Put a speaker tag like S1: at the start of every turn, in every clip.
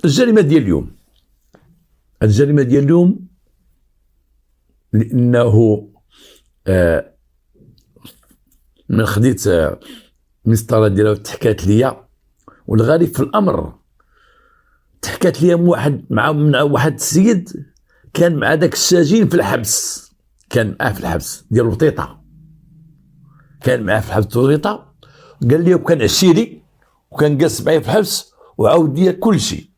S1: الجريمة ديال اليوم، الجريمة ديال اليوم لأنه من خديت المسطرة ديالها وتحكات ليا، والغريب في الأمر تحكات ليا من واحد السيد كان مع داك السجين في الحبس، كان معاه في الحبس ديال الوطيطة، كان معاه في الحبس الوطيطة، قال لي وكان عشيري وكان جالس معايا في الحبس وعاود لي كل شيء.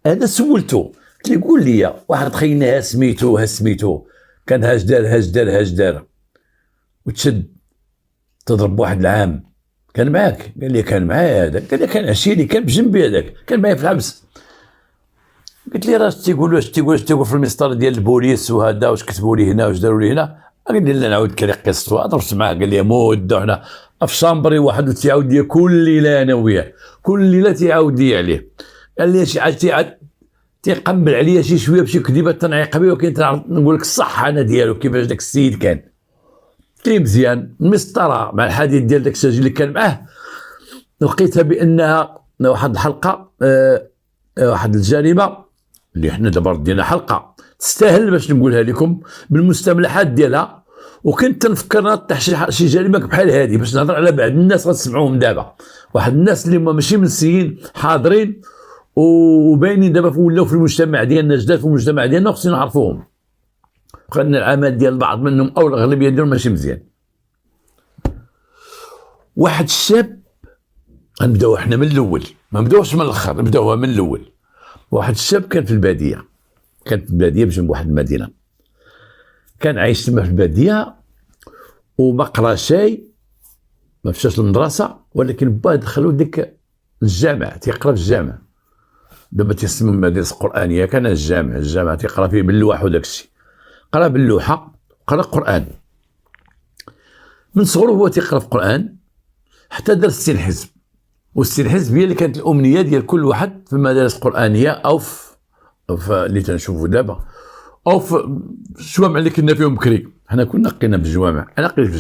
S1: انا سولته قلت له قول لي واحد خينا ها سميتو كان هاش دار وتشد تضرب واحد العام، كان معاك؟ قال لي كان معايا هذاك، قال لي كان عشيري كان بجنبي هذاك، كان معايا في الحبس. قلت لي راه تيقول في المسطره ديال البوليس وهذا، واش كتبوا لي هنا واش داروا لي هنا؟ قال لي لا نعاود لك قصته، ضربت معاه قال لي مودو حنا في شامبري واحد تيعاود لي كل ليله انا وياه، كل ليله تيعاود لي عليه، قال لي شي حاجه تيقبل عليا شي شويه بشي كذبه تنعيق بها، ولكن نقول لك الصح انا ديالو كيفاش داك السيد كان. قلت لي مزيان المسطره مع الحديث ديال داك السجين اللي كان معاه، لقيتها بانها واحد الحلقه واحد الجريمه اللي حنا دابا ردينا حلقه تستاهل باش نقولها لكم بالمستملحات ديالها، وكنت تنفكر نطيح شي جريمه بحال هذه باش نهضر على بعض الناس غتسمعوهم دابا، واحد الناس اللي هما ماشي منسيين حاضرين وباينين دابا ولاو في المجتمع ديالنا، جداد في المجتمع ديالنا وخصنا نعرفوهم، وكان العمل ديال بعض منهم او الاغلبيه ديالهم ماشي مزيان. واحد الشاب، غنبداو حنا من الاول ما نبداوش من الاخر، نبداوها من الاول. واحد الشاب كان في الباديه، بجنب واحد المدينه، كان عايش تما في الباديه وما قرا شيء، ما مشاش للمدرسه، ولكن باه دخلوا ديك الجامع، تيقرا في الجامع، دابا تيسموا المدارس القرانيه، كان الجامع تيقرا فيه باللوح وداك الشيء، قرا باللوحه، قرا قران من صغره، هو تيقرا في القران حتى دار 60 حزب، و60 حزب هي اللي كانت الامنيه ديال كل واحد في المدارس القرانيه او في اللي تنشوفوا دابا، او في الجوامع اللي كنا فيهم بكري. حنا كنا قينا في الجوامع، انا قريت في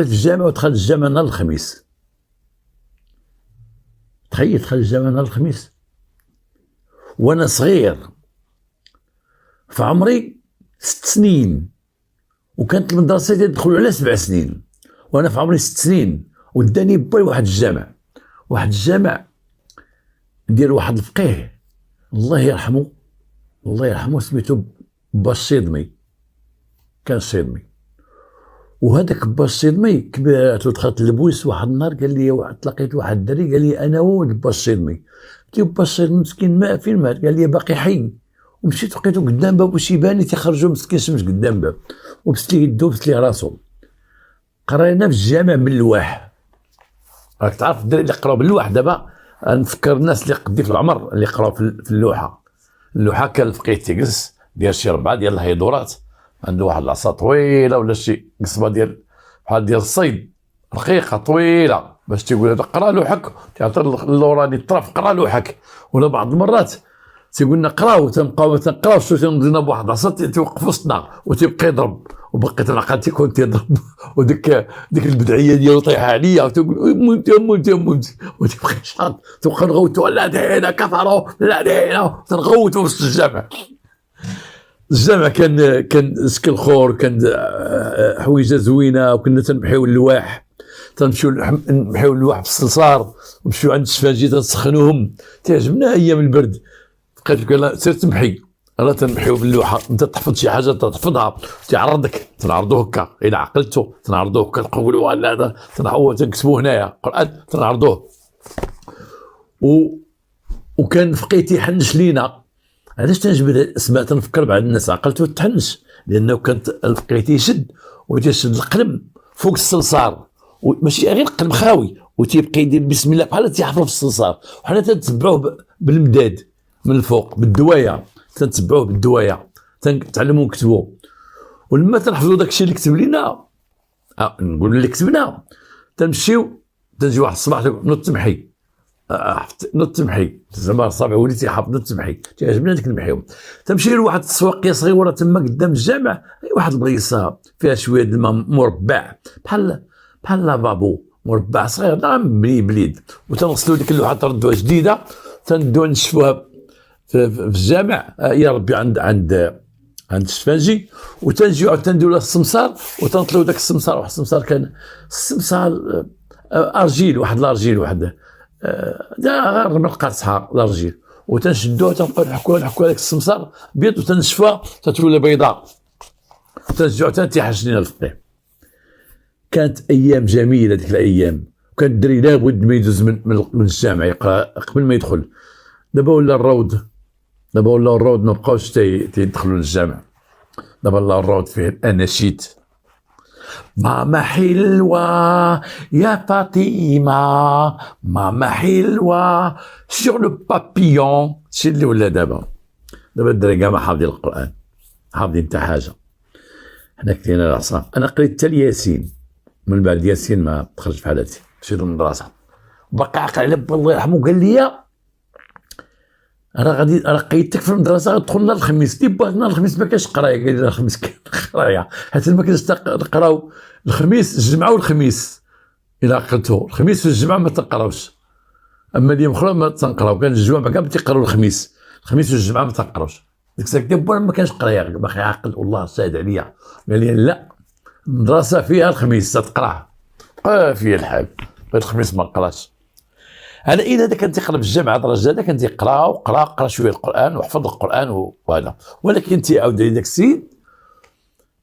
S1: الجامع، ودخلت الجامع نهار الخميس، تخيل دخلت الجامع نهار الخميس وانا صغير في عمري 6 سنين، وكانت المدرسه تدخلوا على 7 سنين، وانا في عمري 6 سنين وداني باي واحد الجامع ديال واحد الفقيه الله يرحمه سميتو با الصيدمي، كان صيدمي، وهذاك با الصيدمي كبرت ودخلت للبويس. واحد النهار قال لي تلاقيت واحد الدري قال لي انا ولد با الصيدمي، قلت له با الصيدمي مسكين ما فين مات؟ قال لي باقي حي، ومشيت لقيتو قدام باب وشيباني تيخرجوا مسكين شمس قدام باب، وبست ليه يدو بست ليه راسو. قرينا في الجامع باللواح، راك تعرف الدراري اللي قراو باللوح دابا، نفكر الناس اللي قدي في العمر اللي قراو في اللوحه كان الفقيه تيجلس ديال شي 4 ديال الهيدورات، عنده واحد العصا طويله ولا شي قصبه ديال بحال ديال الصيد رقيقه طويله باش تيقول هذا قرا لوحك، تعطي اللوراني الطرف قرا لوحك. ولا بعض المرات تيقول لنا قراو، تنبقاو تنقراو شو تنضينا بواحد العصا توقف وسطنا وتيبقى يضرب، وبقيت العقل تيكون تيضرب، وديك البدعيه ديالو طايحه عليا، وتقول موت وتبقى شاط، تبقى نغوتو لا دينا كفروا لا دينا، تنغوتو وسط الجامع كان سكن خور، كان حويجه زوينه، وكنا تنبحيو اللواح، تنمشيو نبحيو اللواح بالصلصار، ونمشيو عند السفاجي تنسخنوهم، تعجبنا ايام البرد. بقيت لك سير تنبحي، انا تنبحيو باللوحه، انت تحفظ شي حاجه تحفظها تعرضك، تنعرضو هكا الى عقلتو، تنعرضوه هكا نقولوا هذا تنكتبوه هنايا قران تنعرضوه. وكان فقيتي يحنش لينا، علاش تنجبد الاسماء؟ تنفكر بعض الناس عقلته تحنش، لانه كانت الفقيتي يشد وتيشد القلم فوق الصلصار، وماشي غير القلم خاوي، وتيبقى يدير بسم الله بحال تيحفر في الصلصار، وحنا تنتبعوه بالمداد من الفوق بالدوايه، تنتبعوه بالدوايه تنتعلموا نكتبوا. ولما تنحفظوا داك الشيء اللي كتب لنا، نقول اللي كتبنا، تنمشيو تنجي واحد الصباح نوض تمحي زعما صافي وليتي حافظ تمحي، تعجبنا ديك المحيوم. تمشي لواحد السواقيه صغيره تما قدام الجامع، واحد البلايصه فيها شويه الماء مربع بحال لافابو مربع صغير، مبني بليد، وتنغسلوا ديك اللوحه تردوها جديده، تندو نشفوها في الجامع يا ربي عند الشفنجي، وتنجيو عاود تنديو له السمسار وتنطليو داك السمسار. واحد السمسار كان السمسار ارجيل، واحد الارجيل، واحد غير من قرصها الارجيل، وتنشدوها تنبقاو نحكوا داك السمسار بيض وتنشفوها تتولي بيضاء، تنرجعو تنتيح لينا الفقيه. كانت ايام جميله ديك الايام، وكان الدري لابد ما يدوز من الجامع يقرا قبل ما يدخل. دابا ولا الروض ما بقاوش تيدخلوا للجامع. دابا الله الروض فيه الاناشيد: ماما حلوة يا فاطمة، ماما حلوة سور لو بابيون. شي اللي ولا دابا الدراري كاع ما حافظين القرآن، حافظين حتى حاجة. حنا كلينا العصا. أنا قريت حتى الياسين، من بعد ياسين ما دخلتش في حالتي، مشيت للمدرسة. باقي عاقل على با الله يرحمه قال لي انا قيدتك في المدرسه غتدخل نهار الخميس. دي با نهار الخميس ما كاينش قرايه. قال لي الخميس كاين قرايه، حيت ما كاينش نقراو الخميس الجمعه والخميس. الى عقلتو الخميس في الجمعه ما تنقراوش، اما اليوم اخرى ما تنقراو. كان الجوامع كاع تيقراو الخميس والجمعه ما تنقراوش. ديك الساعه دي با ما كاينش قرايه، باقي عاقل والله ساعد عليا. قال لي لا، المدرسه فيها الخميس تقراه. فيها الحال، غير الخميس ما نقراش. انا هذا كان تيقرا بالجامعه درجه، هذا كان تيقرا شويه القران وحفظ القران وهذا. ولكن تيعاود لي داك السيد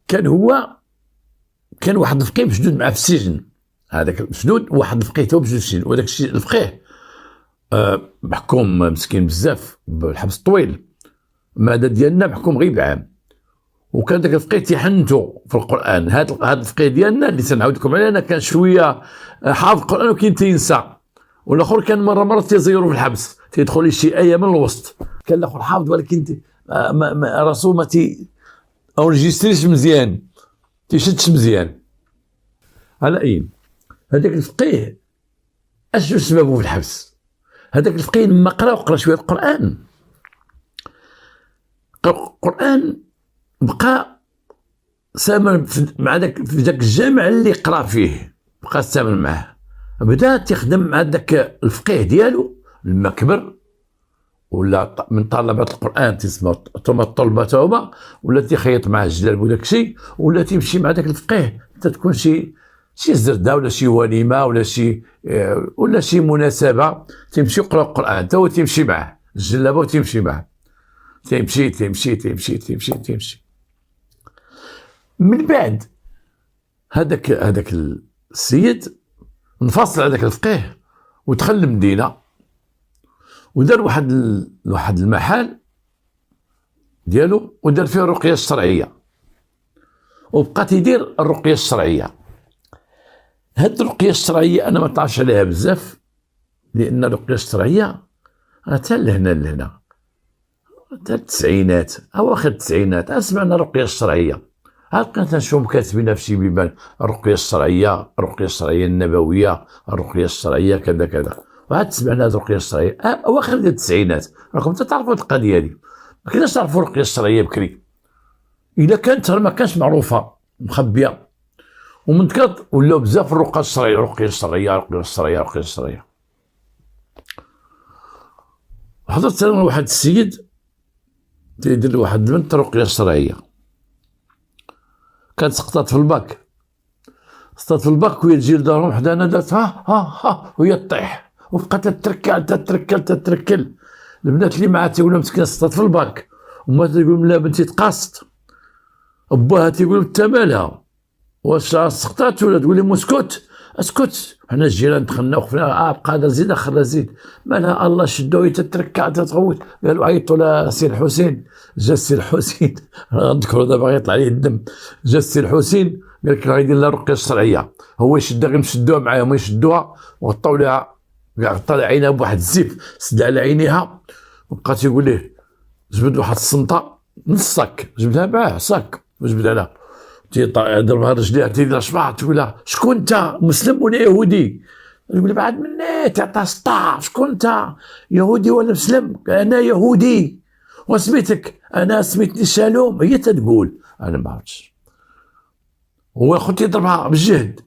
S1: كان واحد الفقيه مشدود معاه في السجن. هذاك مشدود واحد الفقيه تو مشدود في السجن، وداك الشيء الفقيه محكوم مسكين بزاف بالحبس طويل. الماده ديالنا محكوم غير بعام. وكان داك الفقيه تيحنتو في القران. هذا الفقيه ديالنا اللي تنعاود لكم عليه انا كان شويه حافظ القران وكاين تينسى. والاخر كان مره تيزيرو في الحبس، تيدخل لي شي ايه من الوسط. كان الاخر حافظ ولكن راسو ما اورجيستريش مزيان، تيشدش مزيان. على اي هذاك الفقيه اشنو سببه في الحبس؟ هذاك الفقيه لما قرا شويه القران بقى سامر مع داك في ذاك الجامع اللي قرا فيه، بقى سامر معاه. بدا تخدم مع داك الفقيه ديالو لما كبر، ولا من طلبة القرآن تسمى ثم الطلبة هما، ولا تيخيط معاه الجلال وداك الشيء، ولا تيمشي مع داك الفقيه حتى تكون شي زردة ولا شي وليمة ولا شي مناسبة، تيمشي يقرا القرآن حتى هو تيمشي معاه الجلابة وتيمشي معاه. تيمشي من بعد هذاك السيد انفصل على ذاك الفقيه ودخل للمدينه، ودار واحد المحل ديالو ودار فيه الرقيه الشرعيه، وبقى تيدير الرقيه الشرعيه. هاد الرقيه الشرعيه انا ما تعرفش عليها بزاف، لان الرقيه الشرعيه حتى لهنا حتى التسعينات اواخر التسعينات سمعنا الرقيه الشرعيه. عاد كنت نشوفهم كاتبينها في شي بيبان: الرقيه الشرعيه النبويه، الرقيه الشرعيه كذا. وعاد سمعنا هذه الرقيه الشرعيه اواخر ديال التسعينات. راكم تعرفوا القضيه هذه، ما كناش تعرفوا الرقيه الشرعيه بكري. اذا كانت ما كانش معروفه مخبيه، ومن كذا ولاو بزاف الرقيه الشرعيه. حضرت انا واحد السيد تيدير واحد البنت رقيه شرعيه، كانت سقطت في الباك وهي تجي لدارهم حدانا، دارت ها وهي تطيح، وبقات تتركل. البنات اللي معها تيقولوا مسكينه سقطت في الباك، وما تقول لا بنتي تقاصت. باها تيقول انت مالها، واش سقطات ولا تقول لهم اسكت. حنا الجيران دخلنا وقفنا بقى زيد اخر زيد مالها، الله شدوها تتركع تتغوت. قالوا عيطوا لسي الحسين، جا السي الحسين نذكروا دابا غيطلع عليه الدم. جا السي الحسين قال لك غيدير لها الرقيه الشرعيه، هو يشدها غير نشدوها معايا، هما يشدوها وغطاو لها كاع، غطا لها عينها بواحد الزيف، سد على عينيها، وبقى تيقول ليه جبد واحد الصنطه نص صاك، جبدها معاه صاك وجبدها لها، تيضربها رجليها تيدير شباع، تقول لها شكون انت، مسلم ولا يهودي؟ يقول بعد مني تعطيها سطا، شكون انت، يهودي ولا مسلم؟ انا يهودي. وسميتك؟ انا سميتني شالوم. هي تتقول انا ما عرفتش. هو خوتي يضربها بالجهد،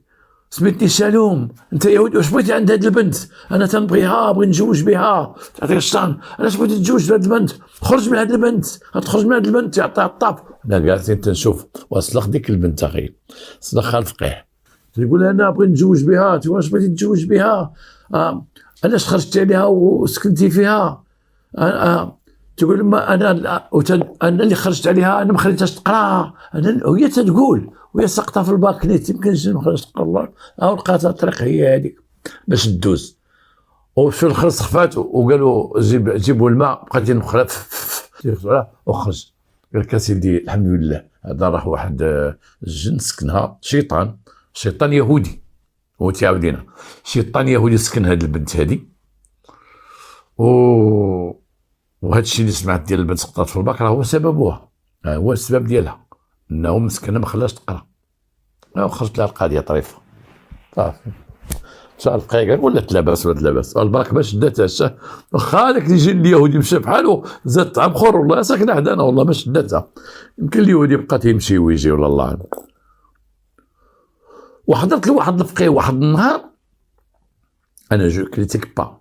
S1: سميتني سالوم، انت يهودي واش بغيتي عند هاد البنت؟ انا تنبغيها، بغي نتزوج بها. تعطيك الشيطان، علاش بغيتي تتزوج بهاد البنت؟ خرج من هاد البنت، غتخرج من هاد البنت تعطيها الطاب. انا جالسين تنشوف واصلخ ديك البنت اخي، صلخها الفقيه، تقول انا بغي نتزوج بها. تقول واش بغيتي تتزوج بها؟ علاش خرجتي عليها وسكنتي فيها؟ تقول ما انا اللي خرجت عليها، انا ما خليتهاش تقرا. وهي تقول وهي ساقطه في الباك، يمكنش ما خرجت تقرا. لقاتها الطريق هي هذيك باش تدوز. وفي الاخر سخفات وقالوا جيبوا الماء، بقات وخرج. قال لك سيدي الحمد لله، هذا راه واحد الجن سكنها، شيطان يهودي. هو تعاودينا شيطان يهودي سكن هذه البنت هذه. وهذا الشيء اللي سمعت ديال البنت سقطات في الباك راه هو سببها، هو السبب ديالها، انه مسكنه ما خلاش تقرا. وخرجت لها القضيه طريفه صافي. سال القاي قال ولات لاباس ولات لاباس، البرك ما شداتها. واخا هذاك اللي جا اليهودي مشى بحالو، زاد طعم اخر والله ساكنه حدانا والله ما شداتها. يمكن اليهودي بقى تيمشي ويجي ولا الله اعلم. وحضرت لواحد الفقيه واحد النهار، انا جو كريتيك با،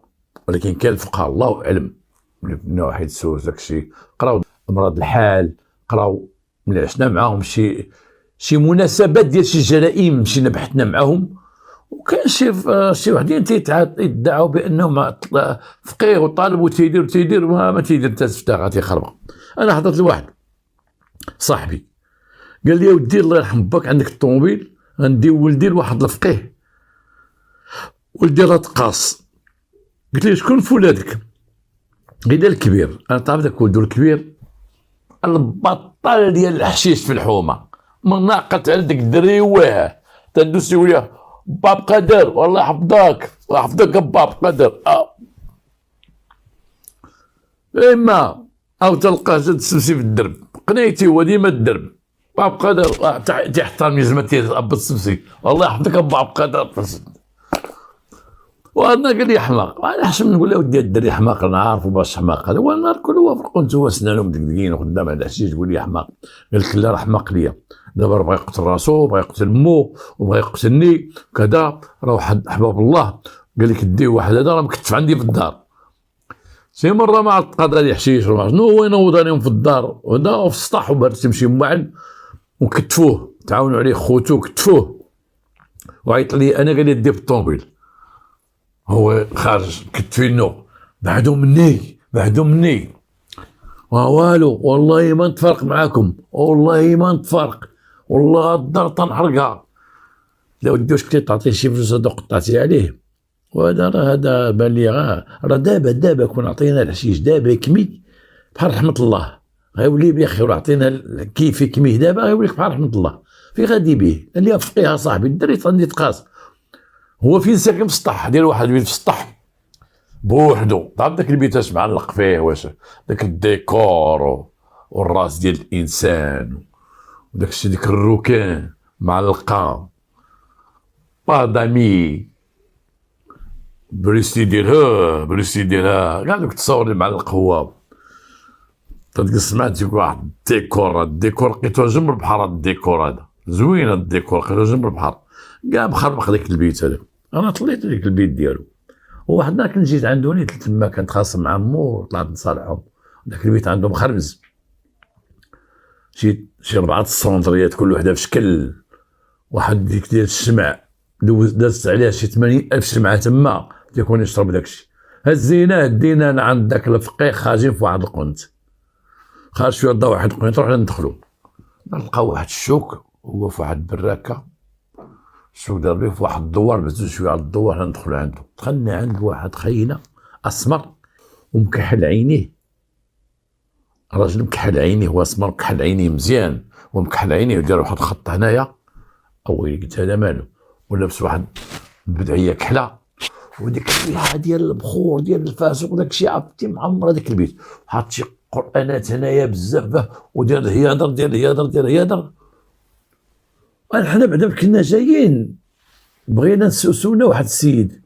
S1: ولكن كان الفقهاء الله اعلم من واحد سوز داكشي، قراو امراض الحال، قراو ملي عشنا معاهم شي مناسبات ديال شي جرائم مشينا بحثنا معاهم. وكان شي وحدين تيدعوا بانهم فقيه وطالب وتيدير ما تيدير حتى تفتح تيخربق. انا حضرت لواحد صاحبي قال لي يا ودي الله يرحم باك، عندك الطوموبيل غندي ولدي لواحد الفقيه، ولدي راه تقاص. قلت له شكون في ولادك؟ قال الكبير. انا تعرف داك ولدو الكبير البطال ديال الحشيش في الحومه، مناقط على داك الدري واه تندوسي وياه باب قدر والله يحفظك ويحفظك باب قدر. اما او تلقاه تسمسي في الدرب، قنيتي هو ديما الدرب باب قدر تيحترم يزمتي اب السمسي والله يحفظك باب قدر. وانا قال لي حماق، انا احسن نقول له ودي الدري حماق، انا عارفه باش حماق هذا. هو النهار كله وافرق انت هو سنانهم مدقدقين وخدام على الحشيش تقول لي حماق. قال لك لا راه حماق ليا، دابا بغا يقتل راسو، بغا يقتل مو، وبغا يقتلني كذا، راه واحد احباب الله قال لك ديه واحد هذا راه مكتف عندي في الدار. شي مره ما عرفت قاد لي حشيش ولا شنو، هو ينوض عليهم في الدار وهذا في السطح، وبرد تمشي موعد وكتفوه، تعاونوا عليه خوتو كتفوه. وعيط لي انا قال لي دي بالطوموبيل، هو خارج كتفينو بعدو مني والو، والله ما نتفرق معاكم، والله ما نتفرق، والله الدار تنحرقها. لا ودي واش كنتي تعطيه شي فلوس هذا قطعتي عليه؟ وهذا راه هذا بان لي راه دابا كون عطينا الحشيش دابا يكمي بحال رحمه الله، غيولي بيا خير. عطينا كيف يكميه دابا غيولي بحال رحمه الله. في غادي به قال لي فقيها صاحبي الدري غادي تقاس. هو فين ساكن في السطح، ديال واحد البيت في السطح بوحدو. تعرف داك البيت اش معلق فيه، واش داك الديكور والراس ديال الانسان وداك الشيء، ديك الروكان معلقه با دامي بريستي ديالها كاع دوك التصاور اللي معلق. هو تلقى سمعت يقول واحد الديكور لقيتو جنب البحر. الديكور هذا زوين، الديكور لقيتو جنب البحر كاع مخربق داك البيت هذاك. انا طليت لديك البيت ديالو. وواحد النهار كنت جيت عنده نيت تما، كنت خاصم مع مو وطلعت نصالحهم. داك البيت عنده مخربز، شي 4 السونطريات كل وحده في شكل واحد، ديك ديال الشمع دازت عليها شي 80,000 شمعه تما تيكون يشرب داكشي. هزيناه دينا انا عند داك الفقيه، خارجين في واحد القنت، خارج شويه ضا واحد القنت، رحنا ندخلو نلقاو واحد الشوك هو في واحد البراكه. الشوك دار بيه في واحد الدوار، بزز شويه على الدوار، حنا ندخلو عنده. دخلنا عند واحد خينا اسمر ومكحل عينيه، راجل مكحل عينيه، هو اسمر مكحل عينيه مزيان، ومكحل عينيه ودار واحد الخط هنايا. اويلي قلت هذا مالو، ولابس واحد بدعيه كحله، وديك الريحه ديال البخور ديال الفاسق وداك الشيء عرفتي معمر هذاك البيت. حاط شي قرانات هنايا بزاف، وديال الهيادر. حنا بعدا كنا جايين بغينا نسولنا واحد السيد،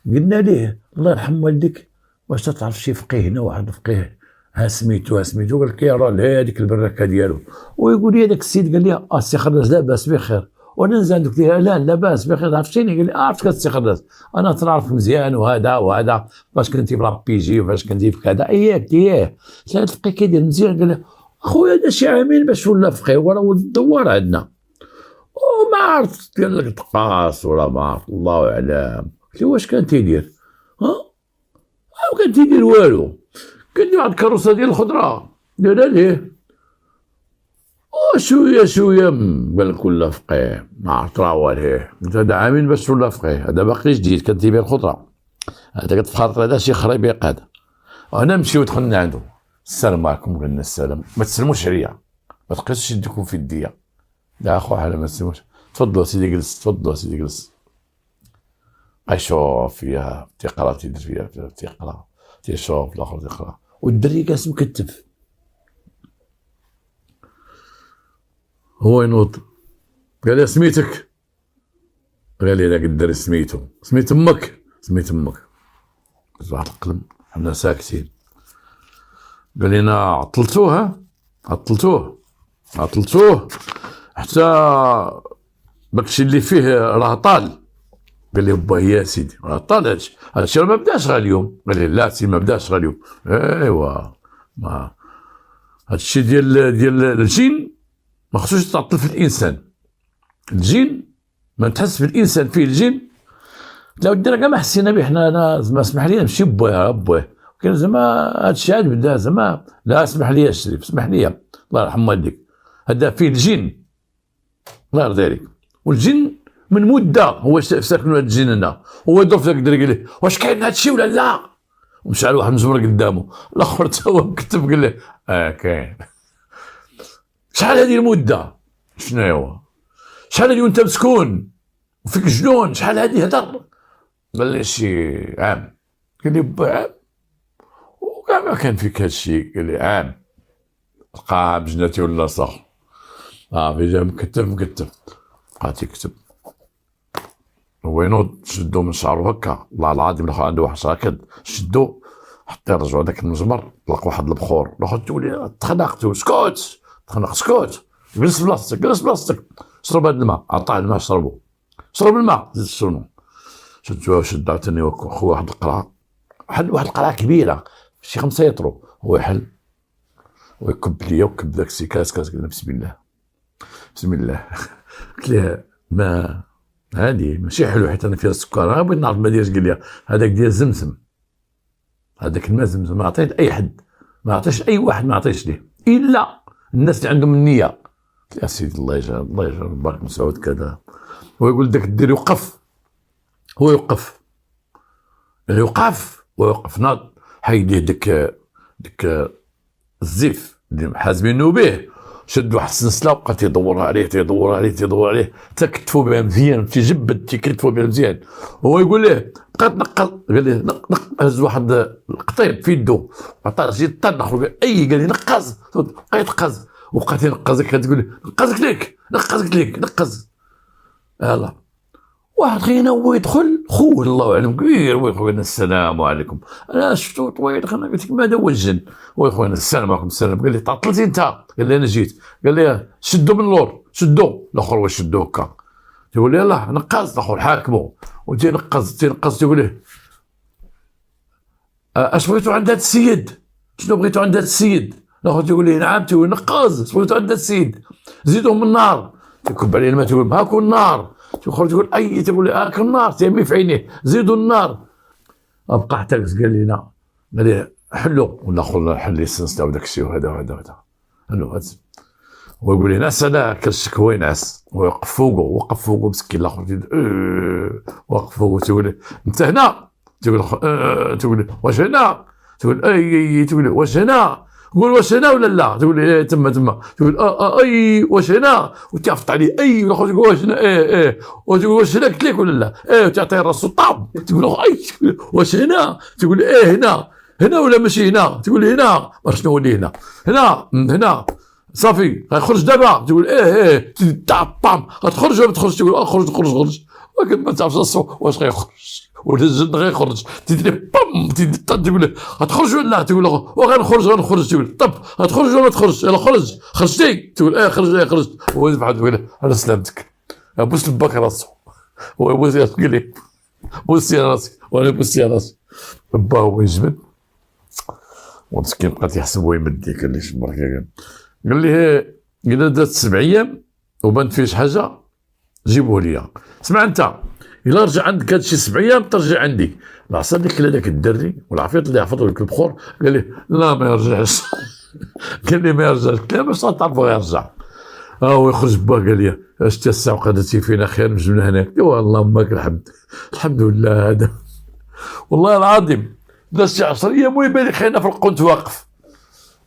S1: قلنا ليه الله يرحم والديك واش تعرف شي فقيه هنا، واحد الفقيه ها سميتو قال لك يا راه هذيك البراكه ديالو. ويقول لي هذاك السيد قال لي السي خرج لاباس بخير، وانا نزل عندك لا لاباس بخير عرفتيني. قال لي عرفت كتستيقظ انا تنعرف مزيان وهذا فاش كنتي في لا بي جي وفاش كنتي في كذا قلت لا تلقى كيدير مزيان. قال لي اخويا هذا شي عامين باش ولا فقيه وراه ولد الدوار عندنا وما عرفت قال لك تقاص ولا ما عرفت الله اعلم. قلت له واش كان تيدير؟ ما كان تيدير والو، كان واحد الكروسه ديال الخضره دايره ليه شويه قال لك ولا فقيه ما عرفت راه واليه. قلت هذا عامين باش ولا فقيه، هذا باقي جديد كان تيبيع الخضره، هذا كتفخر هذا شي خريبيق هذا. انا مشيو دخلنا عنده السلام عليكم قلنا السلام. ما تسلموش عليا ما تبقاوش يديكم في الديه. لا اخو حنا ما تسلموش. تفضلوا سيدي جلس، تفضلوا سيدي جلس. يشوف فيها تيقرا تيدير فيها تيقرا تيشوف الاخر تيقرا والدري جالس مكتف. هو ينوض قال لي سميتك؟ قال لي لا الدري سميتو سميت امك. سميت امك. قلت واحد القلم حنا ساكتين. قال لي انا عطلتوه حتى داكشي اللي فيه راه طال. قال لي با يا سيدي راه طال هادشي راه ما بداش غير اليوم. قال لي لا سيدي ما بداش غير اليوم. ايوا ما هادشي ديال الجن ما خصوش يتعطل في الانسان. الجن ما تحس في الانسان فيه الجن. لا ودي راه كاع ما حسينا به حنا. انا زعما اسمح لي نمشي بواه كان زعما هادشي عاد بدا زعما لا اسمح لي الشريف اسمح لي الله يرحم والديك هذا فيه الجن الله يرضي عليك. والجن من مده هو ساكن هذا الجن هنا هو يدور في ذاك الدري قال لي واش كاين هادشي ولا لا. ومشى على واحد مزمر قدامه الاخر تا هو مكتب قال له كاين. شحال هذه المده؟ شنو هو؟ شحال هذه وانت مسكون وفيك جنون؟ شحال هذه هدر؟ قال لي شي عام. قال لي با عام وكاع ما كان فيك هادشي. قال لي عام لقى بجناتي ولا صح في جا مكتب بقى تيكتب. هو ينوض شدو من شعرو هكا والله العظيم الاخر عنده واحد شاكد شدو حتى رجعوا داك المجمر لقى واحد البخور الاخر تولي تخنقت سكوت تخنق سكوت جلس بلاصتك شرب هاد الماء عطاه الماء شرب الماء زيد شربو. شدو عاوتاني خو واحد القرعه واحد القرعه كبيره شي 5 يطرو. هو يحل ويكب ليا وكب داك السي كاس قال بسم الله قلت ليه ما هادي ماشي حلو حيت انا فيها السكر. بغيت نعرف ما دايرش. قال لي هذاك ديال زمزم هذاك الماء زمزم ما عطيت اي حد ما عطيش اي واحد ما عطيش ليه الا الناس اللي عندهم النيه. يا سيدي الله يجعل بارك مسعود كذا. هو يقول داك الدير يوقف ويوقف ناض حيديه ديك الزيف اللي حازمينو به شد واحد السلسله وبقى تيدور عليه حتى كتفوا بها مزيان تيجبد تيكتفوا بها مزيان. هو يقول ليه بقى تنقل. قال ليه هز واحد القطيب في يدو عطاه شي طنخ قال لي نقز بقى يتقز وبقى تينقزك تقول لي نقزك ليك يلاه واحد غينا هو يدخل خوه الله اعلم كبير. هو خويا السلام عليكم انا شفتو طويل انا قلت لك ماذا هو الجن. هو خويا السلام عليكم السلام. قال لي تعطلتي انت؟ قال لي انا جيت. قال لي شدو من اللور الاخر هو شدو هكا تقول لي يلاه نقاز الاخر حاكمو وتينقز تقول ليه اش بغيتو عند هذا السيد؟ شنو بغيتو عند هذا السيد؟ الاخر تقول لي نعم. تقول نقاز اش بغيتو عند هذا السيد؟ زيدوه من النار. تكب عليه الماء تقول هاكو النار. تخرج تقول تقول لي هاك النار تيمي في عينيه زيدوا النار. ابقى حتى قال لي حلو ولا حل لي السنسله وداك الشيء وهذا هو يقول لي ناس انا كنشك هو ينعس ويوقف فوقه مسكين الاخر وقف فوقه تقول لي انت هنا؟ تقول لي واش هنا؟ تقول تقول لي واش هنا؟ قول واش هنا ولا لا؟ تقول لي تما تقول واش هنا؟ وتعفط عليه والاخر تقول واش هنا وتقول واش هنا قلت لك ولا لا؟ وتعطيه راسو طاب تقول واش هنا؟ تقول هنا ولا ماشي هنا؟ تقول لي هنا. شنو هو اللي هنا صافي غيخرج دابا. تقول بام غتخرج ولا ما تخرجش؟ تقول خرج ولكن ما تعرفش واش غيخرج ولا الجن غيخرج. تدير بام تقول له غتخرج ولا لا؟ تقول له غنخرج. تقول طب غتخرج ولا ما تخرج؟ يلا خرجتي؟ تقول خرجت. هو يذبح تقول له على سلامتك بوس لباك راسو، هو يبوس راسو، قال لي بوسي راسي وانا بوسي راسي. با هو يجبد ومسكين بقى يحسب هو يمد لي، قال لي شبرك قال لي الا دات 7 ايام وبانت فيه شي حاجه جيبوه ليا. اسمع انت، الا رجع عندك هادشي 7 ايام ترجع عندي. العصا اللي كلا داك الدري والعفيط اللي حفظ لك البخور قال لي لا ما يرجعش. قال لي ما يرجعش، لا باش تعرفوا يرجع. هو يخرج با قال لي اش الساعه قادتي فينا خير من هناك. اللهم لك الحمد، الحمد لله. هذا والله العظيم داز شي 10 ايام ويبان لي خينا في القنت واقف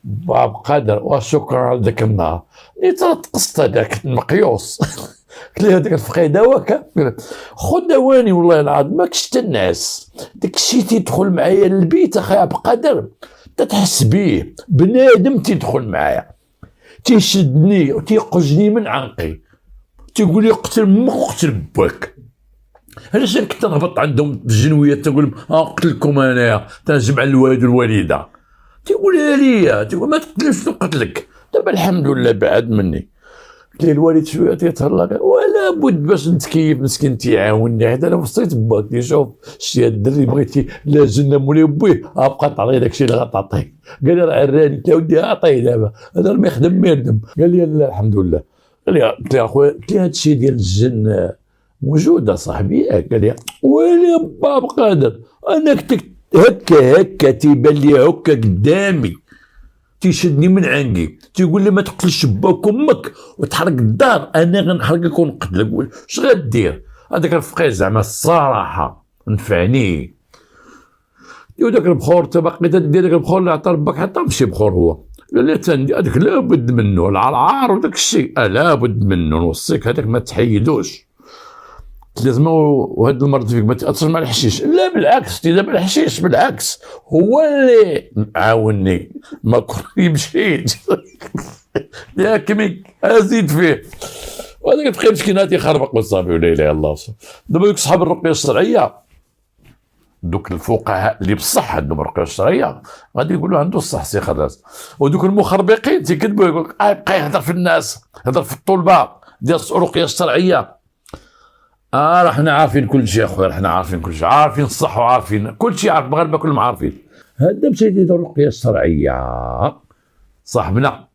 S1: باب قادر وشكرا على ذاك النهار اللي تقصت هذاك المقيوس. قلت له هذاك الفقيده واك خذ دواني والله العظيم ماكش الناس داك الشيء تيدخل معايا للبيت اخايا بقدر تتحس بيه بنادم تيدخل معايا تيشدني وتيقجني من عنقي تيقول لي قتل امك وقتل باك. علاش كنت نهبط عندهم بالجنويه تقول لهم قتلكم انايا تنجمع الوالد والوالده تيقولها ليا تيقول ما تقتلش نقتلك. دابا الحمد لله بعد مني. قلت له الوالد شويه تيتهلا ولا بد باش نتكيف مسكين تيعاونني حيت انا وصيت باك لي شوف شتي هاد الدري بغيتي لا جنه مولاي بويه بقى تعطيه داكشي اللي غتعطيه. قال لي راه عراني. قلت له ودي عطيه دابا هذا ما يخدم ما يردم. قال لي لا الحمد لله. قال لي قلت له اخويا قلت له هادشي ديال الجن موجوده صاحبي. قال لي ويلي باب قادر انا كنت هكا تيبان لي هكا قدامي تيشدني من عنقي تيقول لي ما تقتلش باك امك وتحرق الدار انا غنحرقك ونقتلك. واش غدير؟ هذاك الفقيه زعما الصراحه نفعني. وداك البخور انت باقي تدير داك البخور اللي عطى ربك حتى ماشي بخور هو. قال لي تندي هذاك لابد منه العرعار وداك الشيء لابد منه نوصيك هذاك ما تحيدوش لازم. وهاد المرض فيك ما تاثرش مع الحشيش. لا بالعكس دابا الحشيش بالعكس هو اللي عاوني ما كنت مشيت ياك ازيد فيه. وهذاك الفقيه مسكين هاتي خربق وصافي ولا اله الا الله. دابا دوك صحاب الرقيه الشرعيه دوك الفقهاء اللي بصح عندهم الرقيه الشرعيه غادي يقولوا عنده الصح سي خلاص. ودوك المخربقين تيكذبوا يقول لك بقى يهضر في الناس يهضر في الطلبه ديال الرقيه الشرعيه. راه حنا عارفين كل شيء اخويا، حنا عارفين كل شيء، عارفين الصح وعارفين كل شيء، عارف المغاربه كلهم عارفين. هذا مشى يدير الرقيه الشرعيه صاحبنا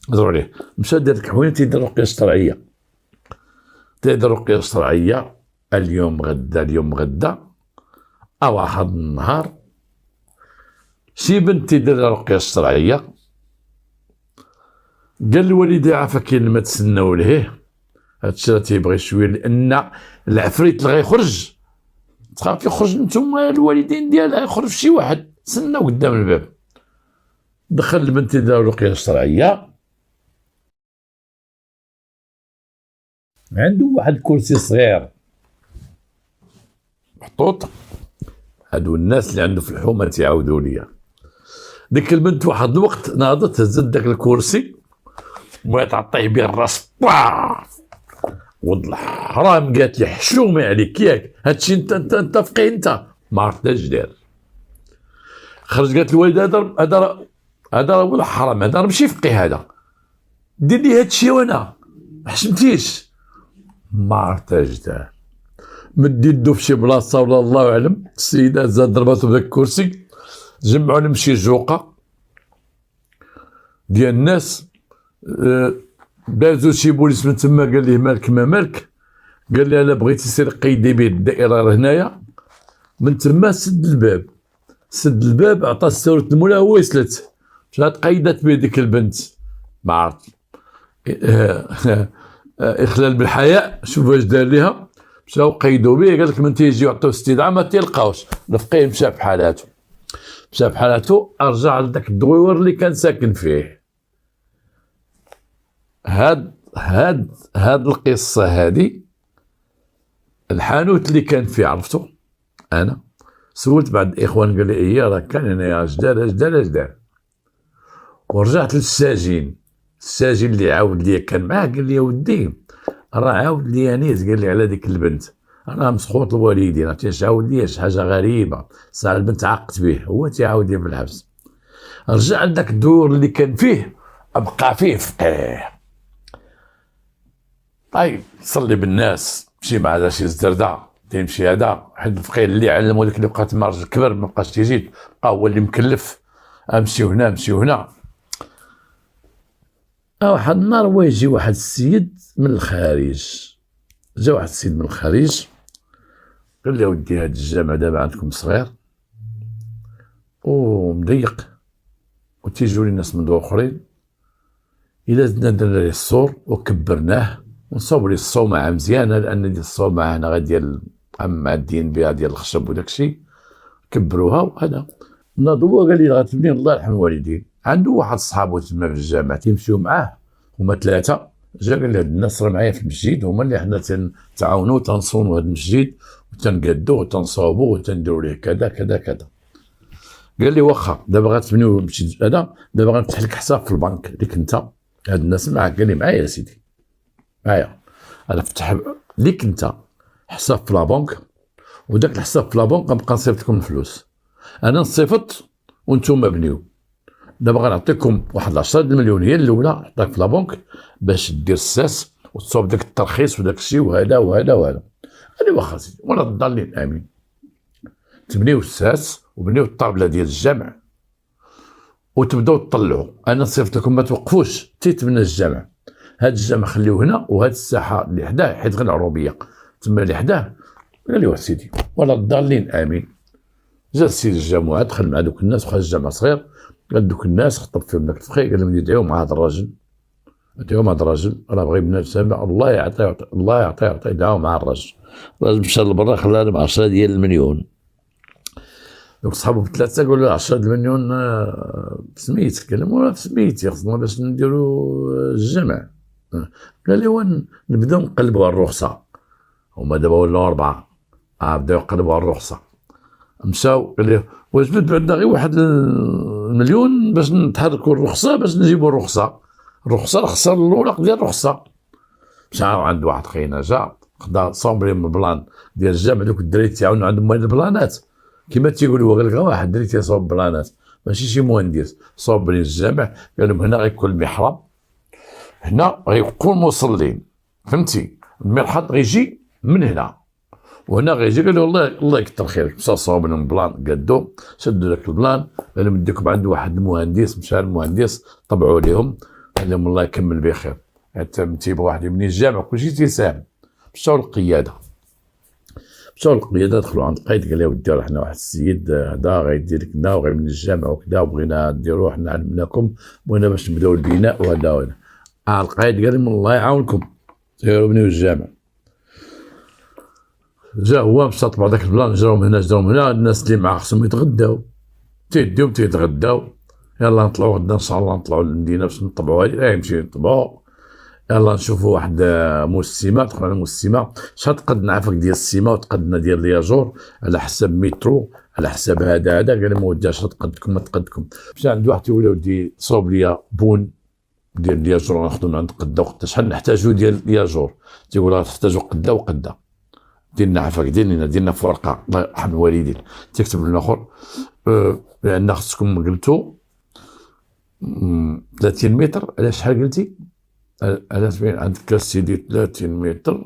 S1: هضروا عليه مشى دار الكحوين تيدير الرقيه الشرعيه تيدير الرقيه الشرعيه اليوم غدا اليوم غدا او واحد النهار شي بنت تيدير الرقيه الشرعيه قال الوالد عافاك ما تسناو ليه هادشي راه تيبغي شويه لان العفريت اللي غيخرج تخاف يخرج نتوما الوالدين ديالها يخرج شي واحد تسناو قدام الباب. دخل البنت ديال الرقيه الشرعيه عنده واحد الكرسي صغير محطوط. هادو الناس اللي عنده في الحومه تيعاودوا ليا ديك البنت واحد الوقت ناضت هزت داك الكرسي وبغات تعطيه به الراس ولد الحرام قالت لي حشومه عليك ياك هادشي انت فقيه انت ما عرفت اش دار. خرج قالت الوالده هذا راه ولد الحرام هذا راه ماشي فقيه هذا دير لي هادشي وانا ما حشمتيش ما عرفت اش دار. مد يدو في شي بلاصه ولا الله اعلم السيده زاد ضرباتو بداك الكرسي جمعوا لهم شي جوقه ديال الناس دازو شي بوليس من تما قال ليه مالك ما مالك. قال لي انا بغيتي سير قيدي به الدائره هنايا. من تما سد الباب عطى ساورة المولى هو يسلت مشات قيدت به ديك البنت ما عرفت اخلال بالحياء. شوف واش دار ليها مشاو قيدوا به قال لك من تيجي يعطيو استدعاء ما تيلقاوش. الفقيه مشى بحالاتو ارجع لذاك الدويور اللي كان ساكن فيه. هاد القصه هادي الحانوت اللي كان فيه عرفتو انا سولت بعض الاخوان قال لي ايه راه كان هنايا اش دار ورجعت للساجين اللي عاود لي كان معاه قال لي يا ودي راه عاود لي انيس قال لي على ديك البنت انا مسخوط الوالدين عرفتي عاود لي شي حاجه غريبه صار البنت عقت به هو تيعاود لي في الحبس. رجع لذاك الدور اللي كان فيه بقى فيه فقيه اي صلي بالناس، مشي مع هذا شي زردة تيمشي هذا حد الفقير اللي علمو داك اللي بقى تما راجل كبر ما بقاش تيجي، بقى هو اللي مكلف امشي هنا امشي هنا. واحد النهار هو يجي واحد السيد من الخارج، جا واحد السيد من الخارج قال لي ودي هاد الجامع دابا عندكم صغير ومضيق وتيجوا لي ناس من دور اخرين، الا زدنا درنا ليه السور وكبرناه ونصاوب ليه الصومعه مزيانه، لان ديال الصومعه هنا غير ديال معديين بها ديال الخشب وداكشي، كبروها وهذا. ناضوا قال لي غتبني الله يرحم الوالدين، عنده واحد صحابو تما في الجامع تيمشيو معاه هما ثلاثه، جا قال لي هاد الناس راه معايا في المسجد هما اللي حنا تنتعاونوا تنصونوا هاد المسجد وتنقادوه وتنصاوبوه وتنديروا ليه كذا كذا كذا. قال لي واخا دابا غتبنيو المسجد هذا، دابا غنفتح لك حساب في البنك ليك انت هاد الناس معاك. قال لي معايا يا سيدي معايا، انا فتح ليك انت حساب في لابنك، وداك الحساب في لابنك غنبقى نصيفط لكم الفلوس، انا نصيفط وانتم بنيو. دابا غنعطيكم واحد 10 مليون هي الاولى نحطها في لابنك باش دير الساس وتصوب داك الترخيص وداك الشيء وهذا وهذا وهذا. قال لي واخا سيدي ولا الضالين امين، تبنيو الساس وبنيو الطابله ديال الجامع وتبداو تطلعوا، انا نصيفط لكم ما توقفوش تيتبنى الجامع. هاد الجامع خليوه هنا وهاد الساحه اللي حداه حيت غير العروبيه تما اللي حداه. قال لي واحد سيدي ولا الضالين امين. جا السيد الجامعه دخل مع دوك الناس وخرج الجامع صغير، قال دوك الناس خطب فيهم داك الفقيه قال لهم يدعيو مع هذا الراجل، يدعيو مع هذا الراجل راه بغى يبنى الجامع، الله يعطيه الله يعطيه يدعوا مع الراجل. الراجل مشى لبرا خلاه لهم 10 ديال المليون. دوك صحابو بثلاثه قالوا له 10 المليون بسميت، قال لهم ولا بسميتي خصنا باش نديروا الجامع. قال لي وين نبداو نقلبوا على الرخصه، هما دابا ولاو 4 بداو يقلبوا على الرخصه. مشاو قال لي واش بد عندنا غير واحد المليون باش نتحركوا الرخصه باش نجيبوا الرخصه خسر الورق ديال الرخصه. مشاو عند واحد خينا جا خدا صومبري من البلان ديال الجامع، دوك الدراري تيعاونوا عندهم البلانات كما تيقولوا، قال لك واحد دري تيصوب بلانات ماشي شي مهندس، صوب لي الجامع قال لهم هنا غيكون المحراب، هنا غيكون مصلين فهمتي، المرحاض غيجي من هنا وهنا غيجي. قال له الله يكثر خيرك، مشى صوب لهم بلان قادو شدوا ذاك البلان، قال لهم نديكم عند واحد المهندس. مشى المهندس طبعوا لهم قال لهم الله يكمل بخير، حتى تيبغى واحد يبني الجامع كلشي تيساهم. مشاو للقياده دخلوا عند القايد قال له ودي راه حنا واحد السيد هذا غيدير لك هنا وغيبني الجامع وكذا وبغينا نديروه حنا علمناكم بغينا باش نبداو البناء وهذا وهذا. القايد قال لهم الله يعاونكم سيروا بنيو الجامع. جا هو مشى طبع داك البلان، جراهم هنا الناس اللي معاه خصهم يتغداو، تيديهم تيتغداو، يلا نطلعوا غدا ان شاء الله نطلعوا للمدينه باش نطبعوا هذه، يمشيو نطبعوا، يلا نشوفوا واحد موسمه. دخلنا على الموسمه شحال تقدنا عافاك ديال السيما وتقدنا ديال لياجور على حساب مترو على حساب هذا قال لهم ودي اش تقدكم ما تقدكم. مشى عند واحد تيقول له ودي صوب ليا بون ديال لياجور غناخذو من عند قدا وقدا، شحال نحتاجو ديال لياجور؟ تيقول راه تحتاجو قدا وقدا، ديرنا عافاك ديرنا في ورقه الله يرحم الوالدين، تكتب لنا اخر لان خصكم قلتو 30 متر على شحال قلتي؟ على فين عندك سيدي 30 متر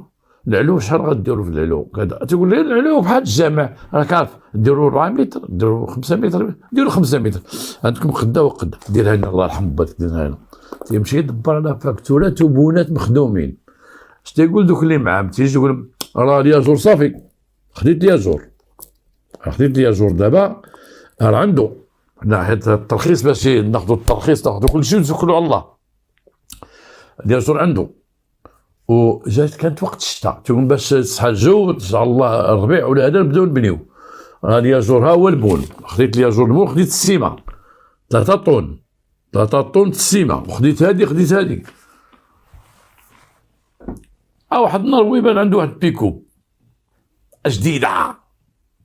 S1: العلو شحال غديروا في العلو كذا؟ تقول لي العلو بحال الجامع راك عارف، ديروا 4 متر ديروا 5 متر ديروا 5 متر، عندكم قدا وقدا ديرها لنا الله يرحم باك ديرها لنا. تيمشي يدبر على فاكتورات وبونات مخدومين. اش تيقول دوك اللي معاه؟ تيجي يقول راه لياجور صافي خديت لياجور دابا راه عنده حنا حيت الترخيص باش ناخذوا الترخيص ناخذوا كلشي ونتوكلوا على الله. لياجور عنده وجات كانت وقت الشتاء تيقول باش تصحى الجو ان شاء الله الربيع ولا هذا نبداو نبنيو. راه لياجور ها هو البون، خديت لياجور البون خديت السيمه 3 طون السيمه وخديت هذه. واحد النهار ويبان عنده واحد بيكوب جديده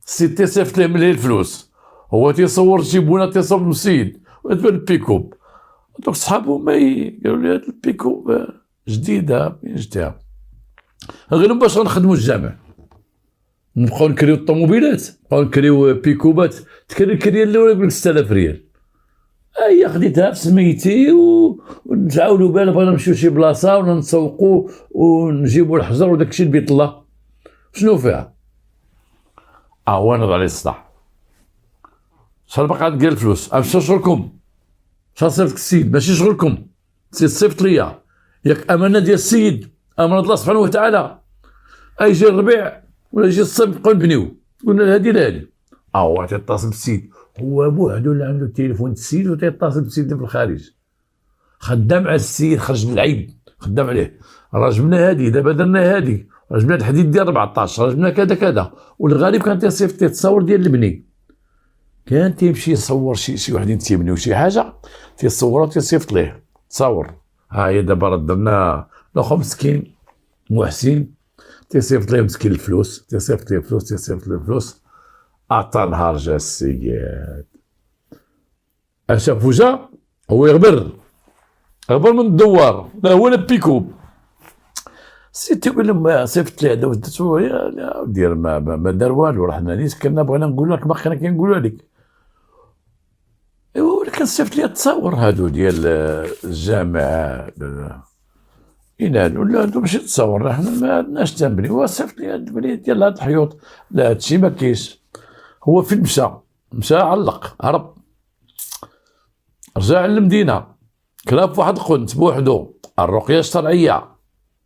S1: السيد تيصيفط ليه ملي الفلوس، هو تيصور شي بونه تيصور المسيد وتبان البيكوب. دوك صحابو ما قالوا لي هاد البيكوب جديده منين جبتيها؟ غير باش غنخدموا الجامع نبقاو نكريو الطوموبيلات نبقاو نكريو بيكوبات، تكري الكريه الاولى يقول لك 6000 ريال، هي خديتها في سميتي ونتعاونوا بها، بغينا نمشيو شي بلاصه ولا نتسوقوا ونجيبوا الحجر وداك الشيء لبيت الله، شنو فيها؟ هو نضع عليه الصداع. شحال باقي عندك ديال الفلوس؟ مشى شغلكم، شحال صيفطك السيد؟ ماشي شغلكم، السيد صيفط ليا، ياك امانه ديال السيد، امانه الله سبحانه وتعالى. يجي الربيع ولا يجي الصيف نبقاو نبنيو، قلنا لهادي لهادي. هو تيتصل بالسيد، هو بوحدو اللي عنده التليفون السيد وتيتصل بالسيد في الخارج، خدام على السيد، خرج من العيب خدام عليه، راجبنا هادي دابا درنا هادي، راجبنا الحديد ديال 14، راجبنا كذا كذا. والغالب كان تيصيفط التصاور ديال البني، كان تيمشي يصور شي وحدين تيبنيو شي حاجه تيصورها وتيصيفط ليه تصاور. ها هي دابا راه درنا الاخو مسكين محسن تيصيفط ليه مسكين الفلوس، تيصيفط ليه فلوس. عطا نهار جا السيد شافو جا هو يغبر من الدوار، لا هو لا بيكوب. السيد تيقول لهم صيفط لي هذا وديتو، يا ودي ما دار والو، رحنا نيت كنا بغينا نقول لك باقينا كنقولوا لك. ايوا ولكن صيفط لي التصاور هادو ديال الجامعه ينال ولا هادو ماشي تصاور، حنا ما عندناش تنبني. هو صيفط لي هاد البنيه ديال هاد الحيوط، لا هادشي ما كاينش. هو فين مشى علق هرب، رجع للمدينه، كلا فواحد قنت بوحدو الرقيه الشرعيه،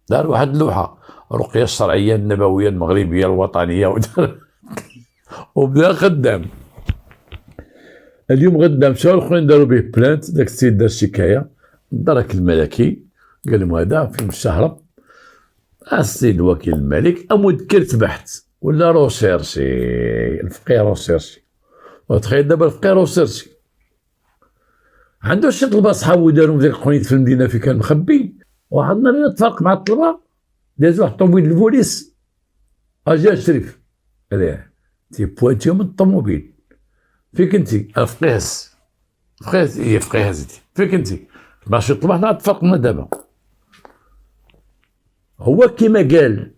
S1: دار واحد اللوحه الرقيه الشرعيه النبويه المغربيه الوطنيه وبدا خدام. اليوم غدا مشاو الاخرين داروا به بلانت، داك السيد دار شكايه الدرك الملكي، قال لهم هذا فين مشى هرب. السيد وكيل الملك مذكرة بحث ولا روشيرشي، الفقيه روشيرشي. وتخيل دابا الفقيه روشيرشي عنده شي طلبه صحابو دارهم ديك القنيت في المدينه في كان مخبي. واحد النهار تفرق مع الطلبه، داز واحد الطوموبيل البوليس، اجا شريف قال ليه تيبوانتيو من الطوموبيل، فيك انتي الفقيهس هي فقيه زيدي، فيك انتي باش يطلب حنا تفرقنا دابا. هو كيما قال،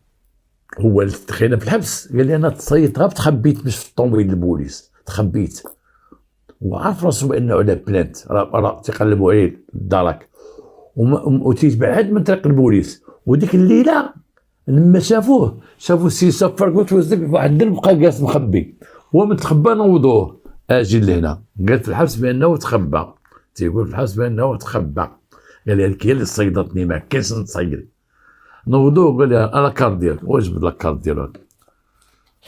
S1: هو اللي دخلنا في الحبس قال لي انا تصيط غير تخبيت مش في الطوموبيل البوليس، تخبيت. وعارف راسو بانه على بلانت، راه تيقلبوا عليه الدرك وتيتبعد من طريق البوليس. وديك الليله لما شافوه السي صفر قلت وزك واحد الدرب بقى جالس مخبي، هو متخبى نوضوه اجي لهنا. قال في الحبس بانه تخبى، تيقول في الحبس بانه تخبى، قال لي هذيك هي اللي صيدتني، ما كاينش نتصيد. نوضوه قال لي انا كارت ديالك، وجبد لك كارت ديالك،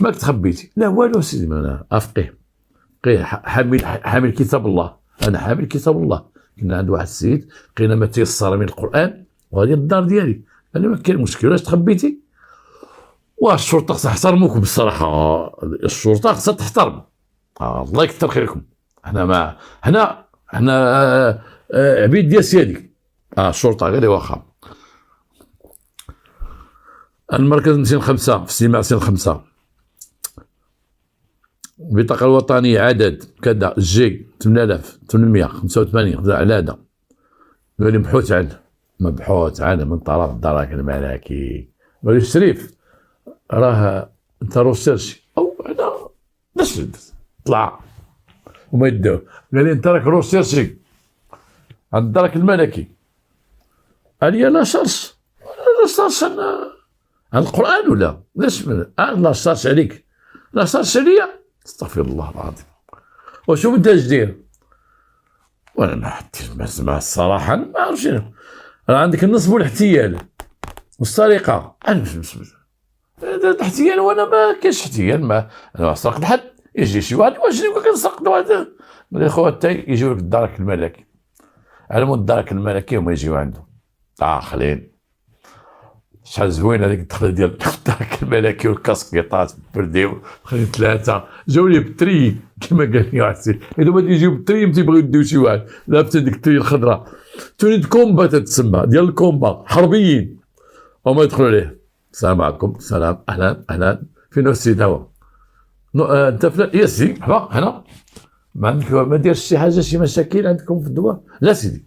S1: ماك تخبيتي؟ لا والو سيدي، انا افقيه حامل كتاب الله، انا حامل كتاب الله. كنا عند واحد السيد لقينا ما تيسر من القران وهذه الدار ديالي، قال لي ما كاين مشكل، واش تخبيتي؟ والشرطه خصها تحترموكم بالصراحه، الشرطه خصها تحترم. الله يكثر خيركم، حنا عبيد ديال سيادي. الشرطه قال لي واخا. المركز 205 في سيما 205، البطاقة الوطنية عدد كذا جي 8885 على هذا. قال لي مبحوث عنه، مبحوث عنه من طرف الدرك الملكي. قال لي شريف راه انت روسيرشي او انا نشد طلع وما يداو. قال لي انت راك روسيرشي عند الدرك الملكي. قال لي لا شرش انا عن القرآن ولا ليش لا شرش عليك، لا شرش عليا، استغفر الله العظيم. وشوف انت اش دير؟ وانا ما الصراحه ما عرفت شنو. عندك النصب والاحتيال والسرقه، انا الاحتيال وانا ما كاينش احتيال، ما انا سرقت حد. يجي شي واحد واش كنسرق هذا يا خويا حتى يجيو لك الدرك الملكي، على مود الدرك الملكي هما يجيو عنده عاقلين. شحال زوينه هذيك الدخله ديال الدرك الملكي والكاسكيطات برديو، خلينا ثلاثه جاو لي بالتري كما قال لي واحد السيد، هذوما تيجيو بالتري تيبغيو يديو شي واحد لابسه ديك التري الخضراء، تونيت كومبا تتسمى ديال الكومبا، حربيين. هما يدخلوا عليه السلام عليكم، السلام اهلا فين السيد هو؟ انت فلان يا سيدي مرحبا هنا، ما عندك ما ديرش شي حاجه شي مشاكل عندكم في الدواء؟ لا سيدي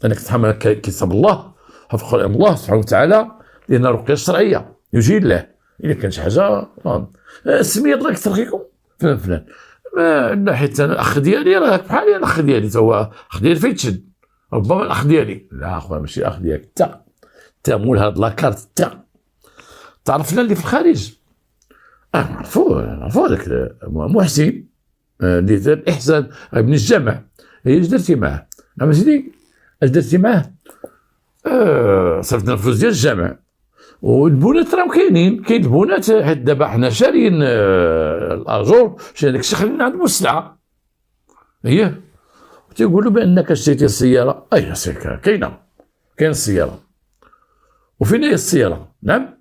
S1: انك تحمل كتاب الله حفظ الله سبحانه وتعالى، لان الرقيه الشرعيه يجي له. اذا كان شي حاجه السميه الله يكثر فيكم فلان ناحية الأخ ديالي راك بحالي الأخ ديالي تا هو الأخ ديالي فين تشد ربما الأخ ديالي لا أخويا ماشي الأخ ديالك تا مول هاد لاكارت تعرفنا اللي في الخارج نعرفو هذاك محسن اللي دار الإحسان ابن الجامع هي اش درتي معاه؟ نعم سيدي اش درتي معاه؟ صرفنا الفلوس ديال الجامع والبنات راهم كاين البنات حيت دابا حنا شاريين الاجور شري داكشي خلينا عند السلعه هي تيقولوا بانك شريتي السياره اي كاين السياره وفين هي السياره؟ نعم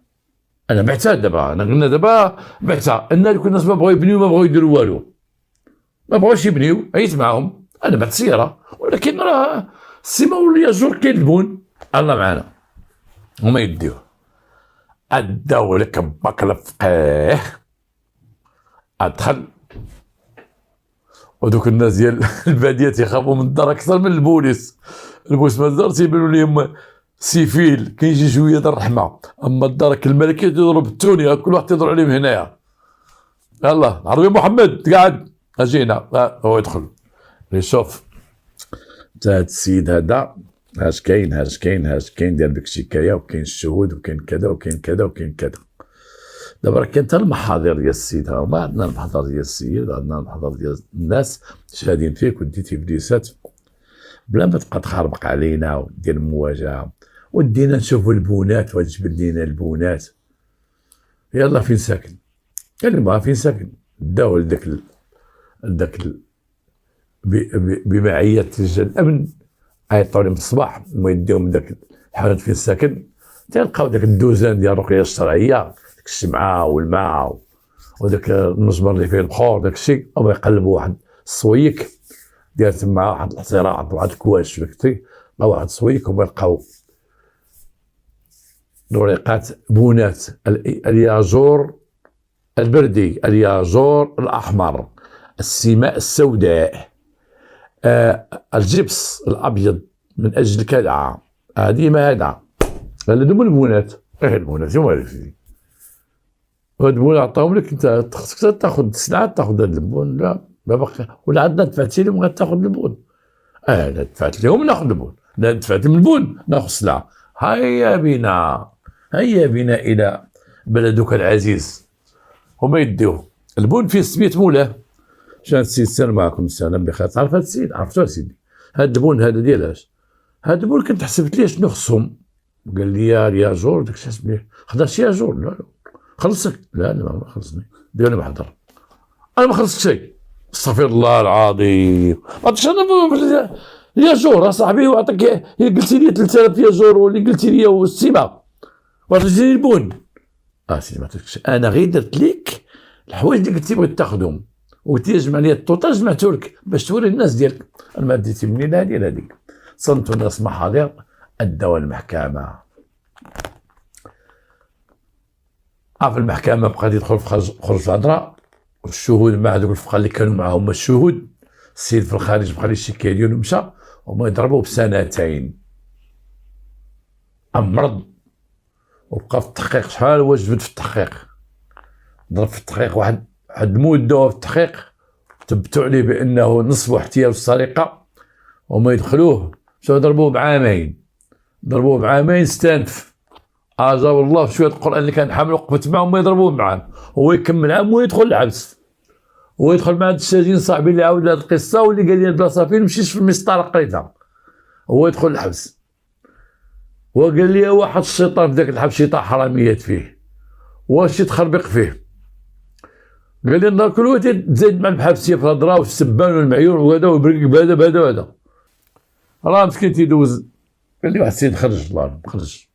S1: انا بعتها دابا انا قلنا دابا بعتها ان دوك الناس ما بغاو يبنيو ما بغاو يديروا والو ما بغاوش يبنيو عييت معاهم انا بعت السياره ولكن راه السيما وليا جور كاين البون الله معانا هما يديوه اداو لك باك الفقيه ادخل ودوك الناس ديال الباديه تيخافوا من الدار اكثر من البوليس ما الدار تيبانوا لهم سيفيل كيجي شويه د الرحمه اما الدار الملكيه تضرب التونيه كل واحد تضرب عليهم هنايا يلا عربي محمد قاعد اجينا هو يدخل يشوف هذا السيد هذا هاش كاين داير بك شكايه وكاين الشهود وكاين كذا وكاين كذا وكاين كذا دابا راه كاين حتى المحاضر ديال السيد ها هما عندنا المحضر ديال السيد عندنا المحضر ديال الناس شاهدين فيك وديتي فليسات بلا ما تبقى تخربق علينا ودير المواجهه ودينا نشوفوا البونات وتجبد لينا البونات يلا فين ساكن قال لي ما فين ساكن داو لذاك بمعيه الامن عيطوا لهم في الصباح وما يديهم داك الحانوت فين ساكن تلقاو داك الدوزان ديال الرقيه الشرعيه داك الشمعه والماء وداك المجمر اللي فيه البخور داك الشيء هما يقلبوا واحد الصويك داير تما واحد الاحتراع واحد الكواش فهمتي لقاو واحد الصويك هما لقاو نوريقات بونات الياجور البردي الياجور الاحمر السماء السوداء الجبس الابيض من اجل كذا هذه ما هذا هذو البونات البونات هما اللي هاد البون عطاهم لك انت خصك تاخذ السلعه تاخذ هاد البون لا باقي ولا عندنا دفعتي لهم غتاخذ البون لا دفعت لهم ناخذ البون لا دفعت من البون ناخذ السلعه هيا بنا الى بلدك العزيز هما يديوه البون فيه سميت مولاه شان السيد سير معكم السلام بخير تعرف هاد السيد عرفتو السيدي هاد البون هذا ديالاش هاد البون كنت حسبت ليه شنو خصهم قال لي يا جور داكشي حسب ليه خداش يا جور لا خلصك لا ما خلصني دير محضر انا ما خلصت شيء استغفر الله العظيم عطش انا يا جور صاحبي وعطاك قلتي لي 3000 يا جور واللي قلتي لي والسيما وعطيتيني البون سيدي ما عطيتكش انا غير درت لك الحوايج اللي قلتي بغيت تاخذهم وقلت لي جمع لي الطوطه جمعته لك باش توري الناس ديالك انا ما ديتي مني لا ديال هذيك صنتوا الناس محاضر ادوا المحكمه في المحكمه بقى يدخل خرج في الهضره والشهود مع هذوك الفقهاء اللي كانوا معاهم الشهود السيد في الخارج بقى الشكايه ديالو مشى وما يضربوه بسنتين امرض وبقى في التحقيق شحال هو جبد في التحقيق ضرب في التحقيق واحد المده في التحقيق ثبتوا عليه بانه نصب واحتيال السرقه وما يدخلوه مشاو ضربوه بعامين استانف عجب الله في شويه القران اللي كان حامل وقفت معهم ما يضربوه معاه هو يكمل عام ويدخل الحبس هو يدخل مع هاد السجين صاحبي اللي عاود هاد القصه واللي قال لي البلاصه فين مشيتش في المسطره قريتها هو يدخل الحبس وقال لي واحد الشيطان في ذاك الحبس يطيح حراميات فيه واش يتخربق فيه قال لي النهار كل وقت تزيد مع الحبسيه في الهضره والسبان والمعيون وهذا ويبرق بهذا وهذا راه مسكين تيدوز قال لي واحد السيد خرج الله خرج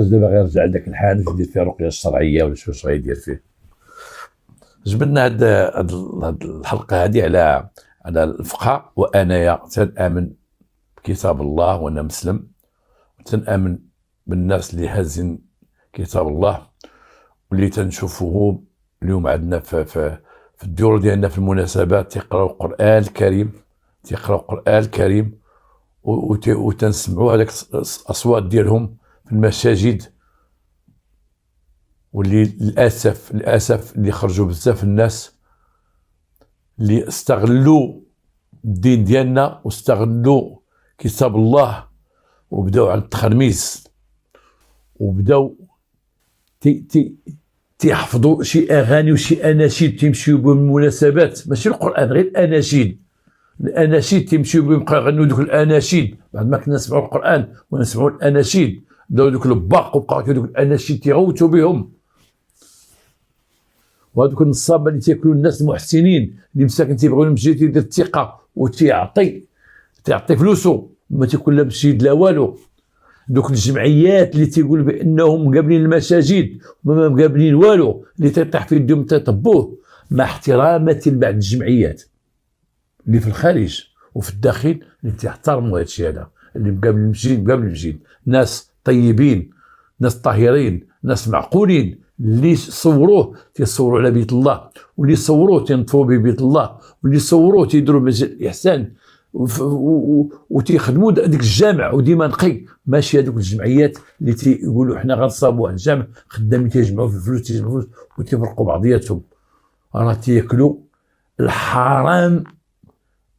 S1: دابا غير رجع لذاك الحانوت يدير فيه الرقيه الشرعيه ولا شو غيدير فيه جبدنا هاد الحلقه هذه على الفقهاء وانايا تنامن بكتاب الله وانا مسلم وتنامن بالناس اللي هازين كتاب الله واللي تنشوفوه اليوم عندنا في الديور ديالنا في المناسبات تيقراو القران الكريم وتنسمعوا هذاك الاصوات ديالهم في المساجد واللي للاسف اللي خرجوا بزاف الناس اللي استغلوا الدين ديالنا واستغلوا كتاب الله وبداو على التخرميس وبداو تيحفظوا شي اغاني وشي اناشيد تيمشيو بهم المناسبات، ماشي القران غير الاناشيد تيمشيو بهم، يبقاو يغنوا دوك الاناشيد بعد ما كنا نسمعوا القران ونسمعوا الاناشيد، بداو دوك الباق وبقاو دوك الاناشيد تيغوتوا بهم. وهذوك النصابه اللي تياكلوا الناس المحسنين اللي مساكن تيبغيو المسجد يدير الثقه وتيعطي فلوسه ما تيكون لا مسجد لا والو. دوك الجمعيات اللي تيقول بانهم مقابلين المساجد وما مقابلين والو، اللي تيطيح في يدهم تيطبوه، مع احتراماتي لبعض الجمعيات اللي في الخارج وفي الداخل اللي تيحترموا هذا الشيء هذا، اللي مقابل المسجد ناس طيبين، ناس طاهرين، ناس معقولين، اللي صوروه تيصوروا على بيت الله، واللي صوروه تينطفوا ببيت الله، واللي صوروه تيديروا مسجد الاحسان وتيخدموا ديك الجامع وديما نقي، ماشي هذوك الجمعيات اللي تيقولوا حنا غنصابوا على الجامع خدامين تيجمعوا في الفلوس وتيفرقوا بعضياتهم. راه تياكلوا الحرام،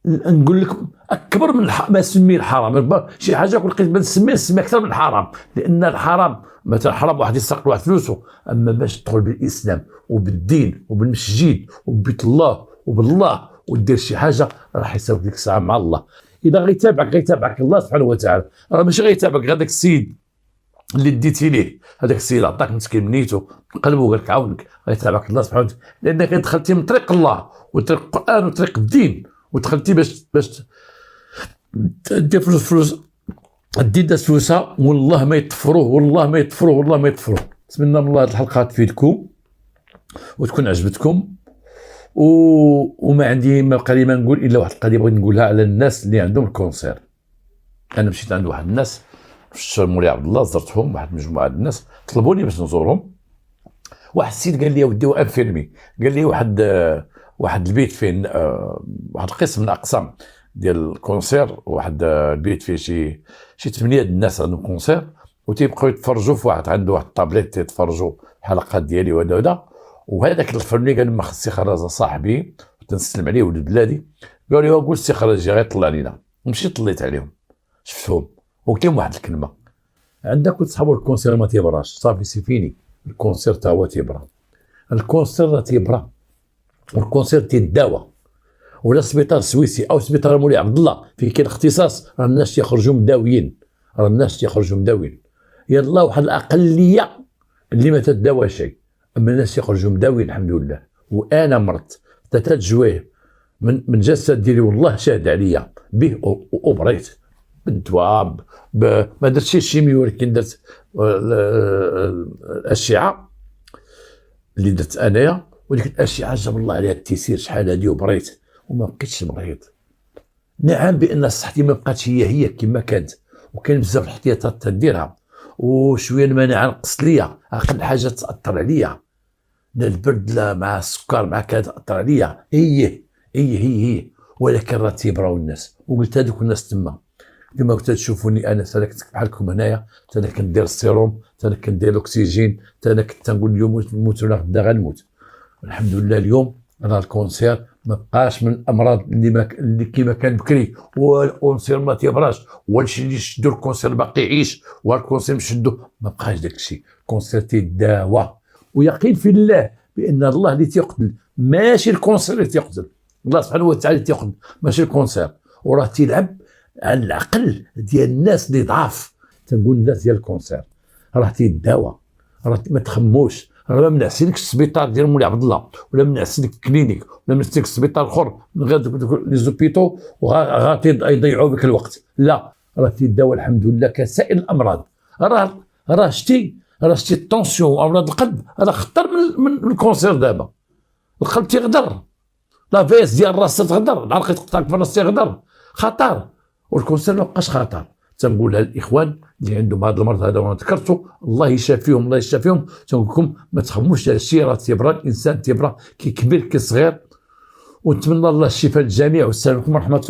S1: نقول لكم اكبر من ما سمي الحرام، شي حاجه كل قيت نسمي اكثر من الحرام، لان الحرام مثلا حرام واحد يسرق واحد فلوسه، اما باش تدخل بالاسلام وبالدين وبالمسجد وببيت الله وبالله ودير شي حاجه راح يساويك ديك الساعه مع الله. اذا غيتابعك الله سبحانه وتعالى، راه ماشي غيتابعك هذاك السيد اللي ديتي ليه، هذاك السيد عطاك مسكين منيته قلبه قال لك عاونك، غيتابعك الله سبحانه وتعالى، لانك دخلتي من طريق الله وطريق القران وطريق الدين، ودخلتي باش دير فلوس الدين داز فلوسها، والله ما يطفروه. نتمنى من الله هذه الحلقه تفيدكم وتكون عجبتكم، وما عندي ما بقى لي ما نقول الا واحد القضيه بغيت نقولها على الناس اللي عندهم الكونسير. انا مشيت عند واحد الناس في الشارع مولاي عبد الله، زرتهم واحد المجموعه ديال الناس طلبوني باش نزورهم. واحد السيد قال لي ودي انفيرمي، قال لي واحد البيت فين واحد القسم من الاقسام ديال الكونسير، واحد البيت فيه شي 8 الناس عندهم كونسير، وتيبقاو يتفرجوا في واحد عنده واحد الطابليت تيتفرجوا الحلقات ديالي وهذا. وهذاك الفرني قال ما خصني خرج صاحبي تنسلم عليه ولد بلادي، قال لي قول سي خرج غير طلع لينا. ومشيت طليت عليهم شفتهم وقلت لهم واحد الكلمه، عندك تصحابوا الكونسير ما تيبراش، صافي سيفيني الكونسير تا هو تيبرا، الكونسير راه تيبرا والكونسير تيداوى، ولا سبيطار سويسي او سبيطار مولاي عبد الله فيه كاين اختصاص، راه الناس تيخرجوا مداويين، يلا واحد الاقليه اللي ما تداوى شيء، اما الناس يخرجوا مداويين الحمد لله. وانا مرت 3 جوايه من جسد ديالي والله شاهد عليا به وبريت بالدواء، ما درتش الشيمي ولكن درت الاشعه اللي درت انايا، ولكن الاشعه جاب الله عليها التيسير شحال هادي وبريت وما بقيتش مريض. نعم بان صحتي ما بقاتش هي كما كانت، وكان بزاف الاحتياطات تنديرها، وشويه المناعه نقصت ليا، اقل حاجه تاثر عليا، لا البرد لا مع السكر مع كذا تاثر عليا، هي ولكن راه تيبراو الناس. وقلت هذوك الناس تما كما كنت تشوفوني انا سالكت بحالكم هنايا، انا كندير السيروم، انا كندير الاكسجين، انا كنت نقول اليوم نموت ولا غدا غنموت. الحمد لله اليوم راه الكونسير ما بقاش من الامراض اللي كيما كان بكري، والكونسير ما تيبراش، والشي اللي شدو الكونسير باقي يعيش، والكونسير مشدو ما بقاش داك الشيء، الكونسير تيداوى. ويقين في الله بان الله اللي تيقتل، ماشي الكونسير اللي تيقتل، الله سبحانه وتعالى تيقتل ماشي الكونسير. وراه تيلعب على العقل ديال الناس اللي ضعاف، تنقول الناس ديال الكونسير راه تيداوى، راه ما تخموش، راه ما منعسينكش السبيطار ديال مولاي عبد الله، ولا منعسينك الكلينيك، ولا منعسينك السبيطار الاخر من غير لي زوبيتو وغادي يضيعوا بك الوقت، لا راه تيداوى الحمد لله كسائر الامراض. راه شتي التونسيون امراض القلب راه خطر من الكونسير. دابا القلب تيغدر، لا فيس ديال الراس تغدر، العرق يتقطعك في الراس تيغدر، خطر. والكونسير ما بقاش خطر. تنقولها للاخوان اللي عندهم هذا المرض هذا وانا ذكرته، الله يشافيهم تنقول لكم ما تخموش على الشيء، راه تيبرا الانسان، تيبرا كي كبير كي صغير. ونتمنى الله الشفاء للجميع، والسلام عليكم ورحمه الله.